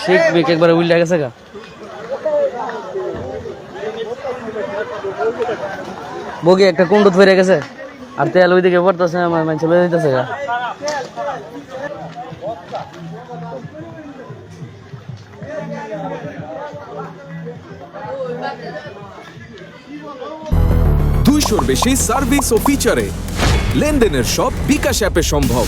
Sheikh bake একবার উল্টে গেছে গা বগে একটা কুন্ডু ধরে গেছে আর তেল ওইদিকে পড়তেছে আমার মানুষ লয়ে যাইতেছে গা দুইশোর বেশি সার্ভিস ও ফিচারে লেনদেনের সব বিকাশ অ্যাপে সম্ভব।